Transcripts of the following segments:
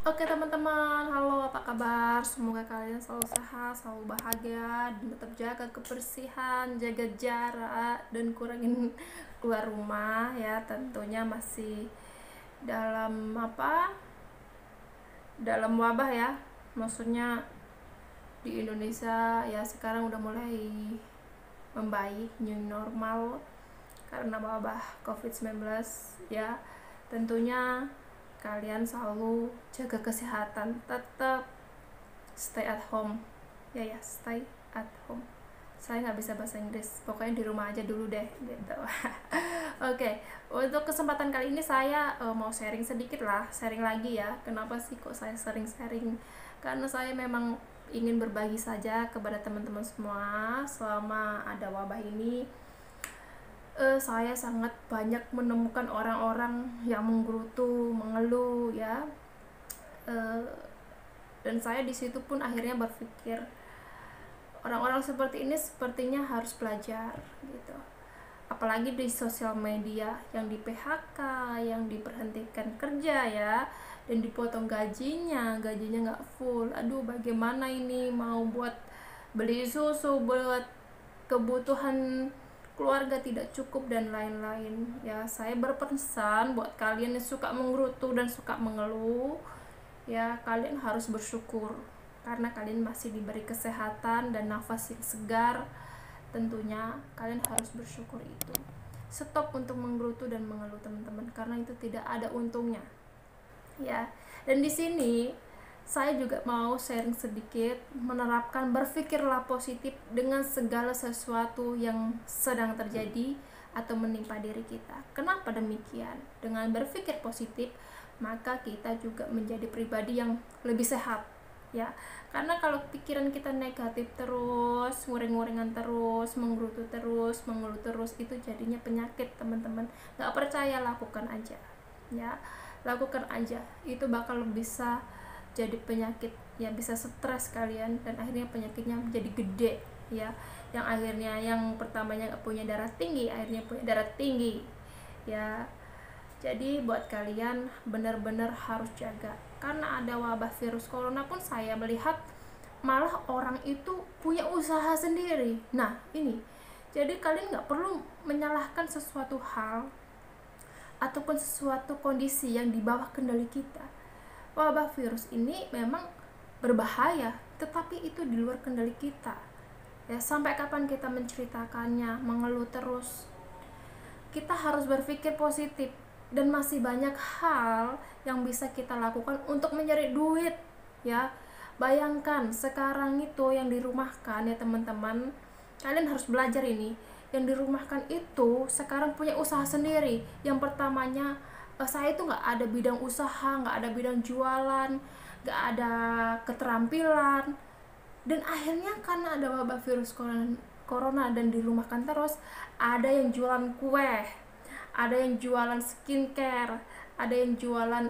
Oke teman-teman, halo apa kabar? Semoga kalian selalu sehat, selalu bahagia, dan tetap jaga kebersihan, jaga jarak, dan kurangin keluar rumah ya. Tentunya masih dalam dalam wabah ya. Maksudnya di Indonesia ya sekarang udah mulai membaik, new normal karena wabah COVID-19 ya. Tentunya kalian selalu jaga kesehatan, tetap stay at home ya, stay at home. Saya nggak bisa bahasa Inggris, pokoknya di rumah aja dulu deh gitu. Oke, untuk kesempatan kali ini saya mau sharing sedikit lah, sharing lagi ya. Kenapa sih kok saya sering-sharing? Karena saya memang ingin berbagi saja kepada teman-teman semua selama ada wabah ini. Saya sangat banyak menemukan orang-orang yang menggerutu, mengeluh ya. Eh, dan saya di situ pun akhirnya berpikir, orang-orang seperti ini sepertinya harus belajar gitu. Apalagi di sosial media yang di PHK, yang diberhentikan kerja ya, dan dipotong gajinya nggak full. Aduh, bagaimana ini mau buat beli susu, buat kebutuhan keluarga tidak cukup dan lain-lain ya. Saya berpesan buat kalian yang suka menggerutu dan suka mengeluh ya, kalian harus bersyukur karena kalian masih diberi kesehatan dan nafas yang segar. Tentunya kalian harus bersyukur itu. Stop untuk menggerutu dan mengeluh teman-teman, karena itu tidak ada untungnya ya. Dan di sini saya juga mau sharing sedikit, menerapkan berpikirlah positif dengan segala sesuatu yang sedang terjadi atau menimpa diri kita. Kenapa demikian? Dengan berpikir positif, maka kita juga menjadi pribadi yang lebih sehat ya. Karena kalau pikiran kita negatif terus, nguring-nguringan terus, menggerutu terus, mengeluh terus, itu jadinya penyakit teman-teman. Gak percaya, lakukan aja ya, lakukan aja. Itu bakal bisa jadi penyakit ya, bisa stres kalian, dan akhirnya penyakitnya menjadi gede ya. Yang akhirnya yang pertamanya gak punya darah tinggi, akhirnya punya darah tinggi ya. Jadi buat kalian benar-benar harus jaga, karena ada wabah virus corona pun saya melihat malah orang itu punya usaha sendiri. Nah ini, jadi kalian nggak perlu menyalahkan sesuatu hal ataupun sesuatu kondisi yang di bawah kendali kita. Wabah virus ini memang berbahaya, tetapi itu di luar kendali kita ya. Sampai kapan kita menceritakannya, mengeluh terus? Kita harus berpikir positif, dan masih banyak hal yang bisa kita lakukan untuk mencari duit ya. Bayangkan sekarang itu yang dirumahkan ya teman-teman, kalian harus belajar ini. Yang dirumahkan itu sekarang punya usaha sendiri. Yang pertamanya, saya itu nggak ada bidang usaha, nggak ada bidang jualan, nggak ada keterampilan, dan akhirnya karena ada wabah virus corona dan dirumahkan terus, ada yang jualan kue, ada yang jualan skincare, ada yang jualan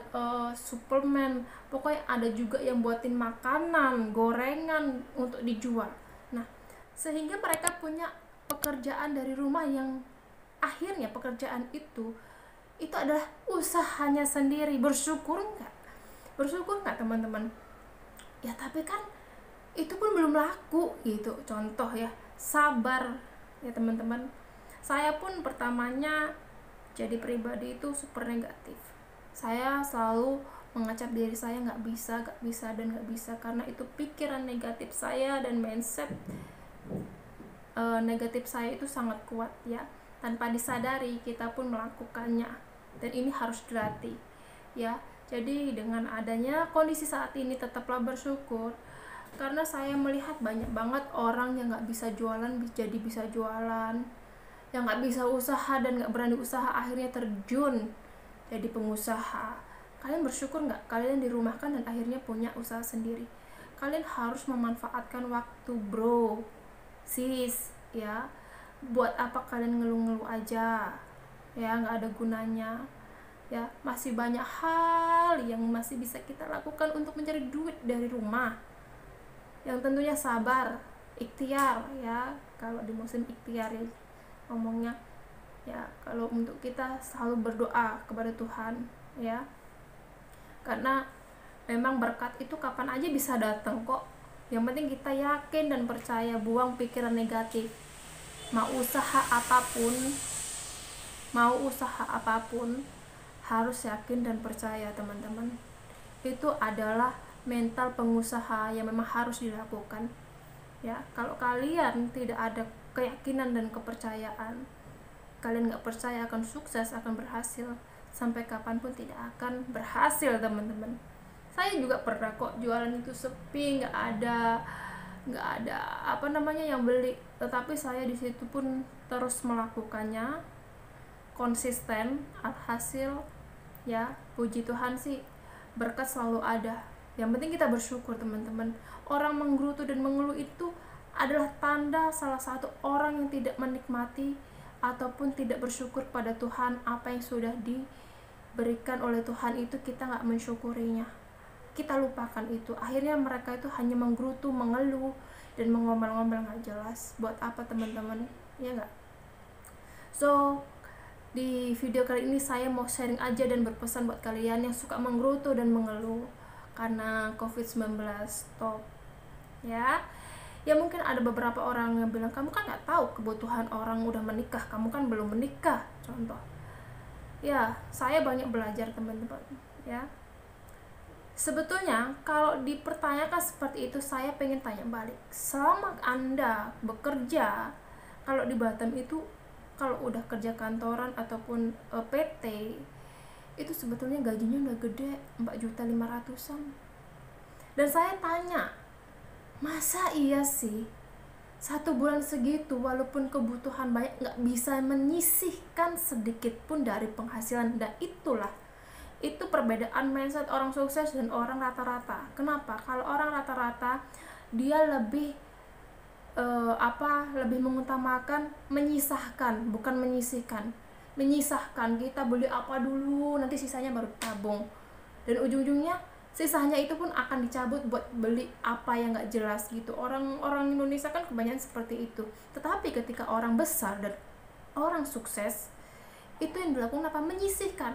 suplemen, pokoknya ada juga yang buatin makanan, gorengan untuk dijual. Nah, sehingga mereka punya pekerjaan dari rumah, yang akhirnya pekerjaan itu adalah usahanya sendiri. Bersyukur nggak? Bersyukur nggak teman-teman? Ya tapi kan itu pun belum laku gitu. Contoh ya, sabar ya teman-teman. Saya pun pertamanya jadi pribadi itu super negatif. Saya selalu mengacap diri saya nggak bisa, dan nggak bisa, karena itu pikiran negatif saya dan mindset negatif saya itu sangat kuat ya. Tanpa disadari kita pun melakukannya, dan ini harus dilatih ya. Jadi dengan adanya kondisi saat ini, tetaplah bersyukur, karena saya melihat banyak banget orang yang nggak bisa jualan jadi bisa jualan, yang nggak bisa usaha dan nggak berani usaha akhirnya terjun jadi pengusaha. Kalian bersyukur nggak? Kalian dirumahkan dan akhirnya punya usaha sendiri. Kalian harus memanfaatkan waktu bro, sis ya. Buat apa kalian ngeluh-ngeluh aja ya, nggak ada gunanya ya. Masih banyak hal yang masih bisa kita lakukan untuk mencari duit dari rumah, yang tentunya sabar, ikhtiar ya. Kalau di musim ikhtiar ya ngomongnya ya. Kalau untuk kita selalu berdoa kepada Tuhan ya, karena Memang berkat itu kapan aja bisa datang kok. Yang penting kita yakin dan percaya, buang pikiran negatif. Mau usaha apapun, harus yakin dan percaya, teman-teman. Itu adalah mental pengusaha yang memang harus dilakukan. Ya, kalau kalian tidak ada keyakinan dan kepercayaan, kalian nggak percaya akan sukses, akan berhasil, sampai kapanpun tidak akan berhasil, teman-teman. Saya juga pernah kok jualan itu sepi, nggak ada yang beli, tetapi saya di situ pun terus melakukannya, konsisten. Alhasil ya, puji Tuhan sih, berkat selalu ada. Yang penting kita bersyukur, teman-teman. Orang menggerutu dan mengeluh itu adalah tanda salah satu orang yang tidak menikmati ataupun tidak bersyukur pada Tuhan. Apa yang sudah diberikan oleh Tuhan itu kita nggak mensyukurinya, kita lupakan itu. Akhirnya mereka itu hanya menggerutu, mengeluh, dan mengomel-ngomel nggak jelas. Buat apa, teman-teman? Ya nggak? So, di video kali ini saya mau sharing aja dan berpesan buat kalian yang suka menggerutu dan mengeluh karena COVID-19. Stop. Ya mungkin ada beberapa orang yang bilang, kamu kan nggak tahu kebutuhan orang udah menikah, kamu kan belum menikah, contoh. Ya, saya banyak belajar, teman-teman. Ya, sebetulnya kalau dipertanyakan seperti itu, saya pengen tanya balik. Selama Anda bekerja, kalau di Batam itu, kalau udah kerja kantoran ataupun PT, itu sebetulnya gajinya udah gede, 4.500.000. Dan saya tanya, masa iya sih 1 bulan segitu, walaupun kebutuhan banyak, nggak bisa menyisihkan sedikit pun dari penghasilan? Dan itu perbedaan mindset orang sukses dan orang rata-rata. Kenapa? Kalau orang rata-rata dia lebih lebih mengutamakan menyisahkan, bukan menyisihkan. Menyisahkan, kita beli apa dulu, nanti sisanya baru tabung, dan ujung-ujungnya sisanya itu pun akan dicabut buat beli apa yang nggak jelas gitu. Orang Indonesia kan kebanyakan seperti itu. Tetapi ketika orang besar dan orang sukses, itu yang dilakukan apa? Menyisihkan.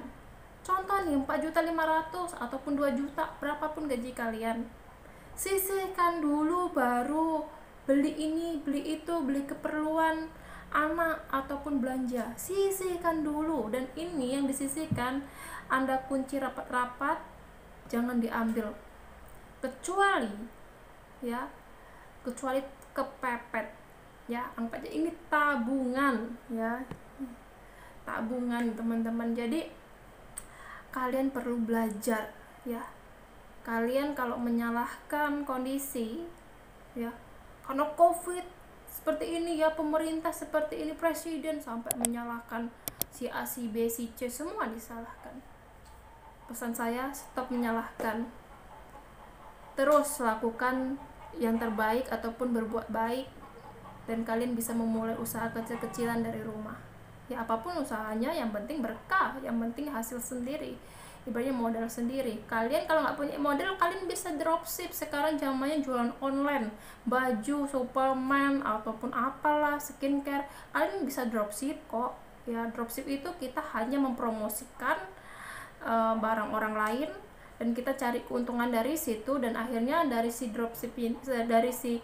Contoh nih, 4.500.000 ataupun 2 juta, berapapun gaji kalian, sisihkan dulu, baru beli ini, beli itu, beli keperluan anak ataupun belanja. Sisihkan dulu. Dan ini yang disisihkan, Anda kunci rapat-rapat, jangan diambil, kecuali kepepet. Ya, anggap aja ini tabungan, ya, tabungan, teman-teman. Jadi kalian perlu belajar, ya. Kalian kalau menyalahkan kondisi, ya, karena COVID seperti ini, ya, pemerintah seperti ini, presiden, sampai menyalahkan si A, si B, si C, semua disalahkan. Pesan saya, stop menyalahkan. Terus lakukan yang terbaik ataupun berbuat baik, dan kalian bisa memulai usaha kecil-kecilan dari rumah. Ya, apapun usahanya, yang penting berkah, yang penting hasil sendiri, ibaratnya modal sendiri. Kalian kalau nggak punya modal, kalian bisa dropship. Sekarang zamannya jualan online, baju, suplemen, ataupun apalah, skincare, kalian bisa dropship kok. Ya, dropship itu kita hanya mempromosikan barang orang lain, dan kita cari keuntungan dari situ, dan akhirnya dari si dropship ini, dari si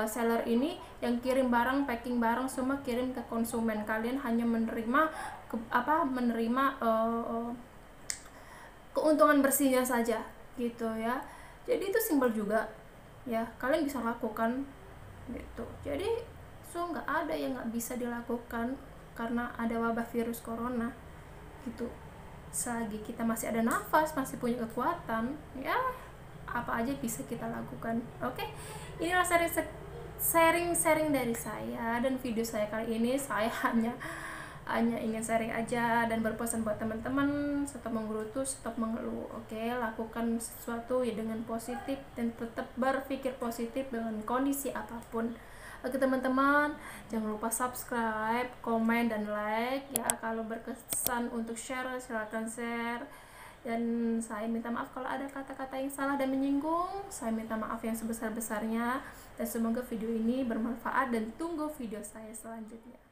seller ini yang kirim barang, packing barang, semua kirim ke konsumen. Kalian hanya menerima keuntungan bersihnya saja gitu, ya. Jadi itu simpel juga, ya, kalian bisa lakukan gitu. Jadi nggak ada yang nggak bisa dilakukan karena ada wabah virus corona gitu. Selagi kita masih ada nafas, masih punya kekuatan, ya, apa aja bisa kita lakukan. Oke, inilah sharing dari saya, dan video saya kali ini saya hanya ingin sharing aja dan berpesan buat teman-teman, stop menggerutu, stop mengeluh. Oke, lakukan sesuatu ya dengan positif, dan tetap berpikir positif dengan kondisi apapun. Oke, teman-teman, jangan lupa subscribe, komen, dan like, ya. Kalau berkesan untuk share, silakan share. Dan saya minta maaf kalau ada kata-kata yang salah dan menyinggung. Saya minta maaf yang sebesar-besarnya. Dan semoga video ini bermanfaat, dan tunggu video saya selanjutnya.